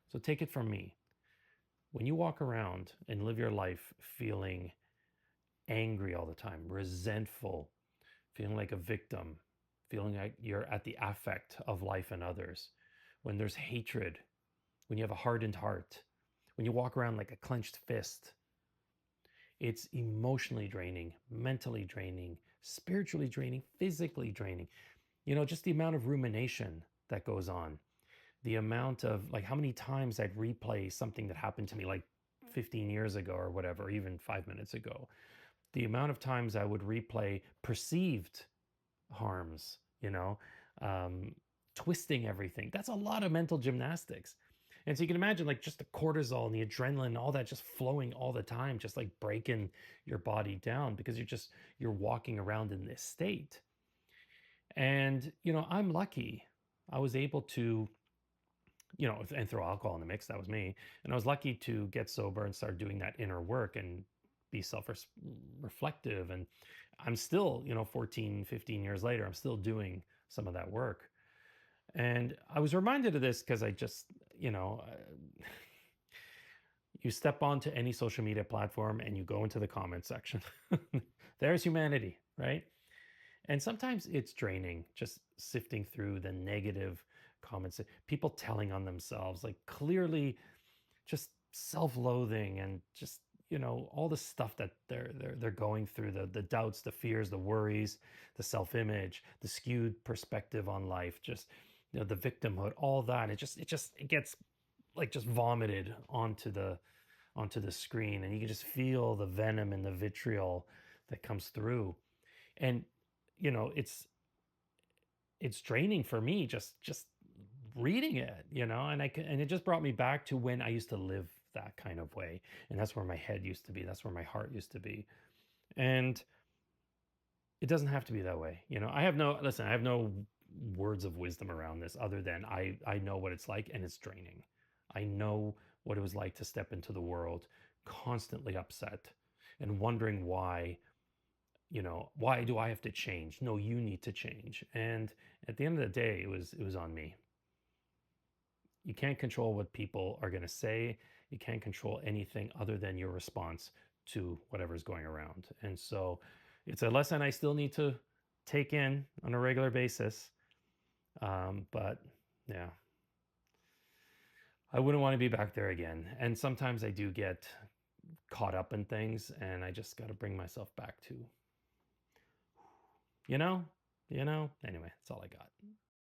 So take it from me. When you walk around and live your life feeling angry all the time, resentful, feeling like a victim, feeling like you're at the affect of life and others, when there's hatred, when you have a hardened heart, when you walk around like a clenched fist, it's emotionally draining, mentally draining, spiritually draining, physically draining. Just the amount of rumination that goes on, the amount of like how many times I'd replay something that happened to me like 15 years ago or whatever, even 5 minutes ago, the amount of times I would replay perceived harms, um, twisting everything. That's a lot of mental gymnastics. And so you can imagine like just the cortisol and the adrenaline, all that just flowing all the time, just like breaking your body down because you're walking around in this state. And, I'm lucky. I was able to, and throw alcohol in the mix. That was me. And I was lucky to get sober and start doing that inner work and be reflective. And I'm still, 14, 15 years later, I'm still doing some of that work. And I was reminded of this because I just, you step onto any social media platform and you go into the comment section. There's humanity, right? And sometimes it's draining just sifting through the negative comments, people telling on themselves, like clearly just self-loathing and just, all the stuff that they're going through, the doubts, the fears, the worries, the self-image, the skewed perspective on life, just the victimhood, all that. It gets like just vomited onto the screen, and you can just feel the venom and the vitriol that comes through. And it's draining for me just reading it, and it just brought me back to when I used to live that kind of way. And that's where my head used to be, that's where my heart used to be. And it doesn't have to be that way. I have no words of wisdom around this other than I know what it's like, and it's draining. I know what it was like to step into the world constantly upset and wondering why do I have to change? No, you need to change. And at the end of the day, it was on me. You can't control what people are going to say. You can't control anything other than your response to whatever's going around. And so it's a lesson I still need to take in on a regular basis. But yeah, I wouldn't want to be back there again. And sometimes I do get caught up in things, and I just got to bring myself back to, you know, anyway, that's all I got.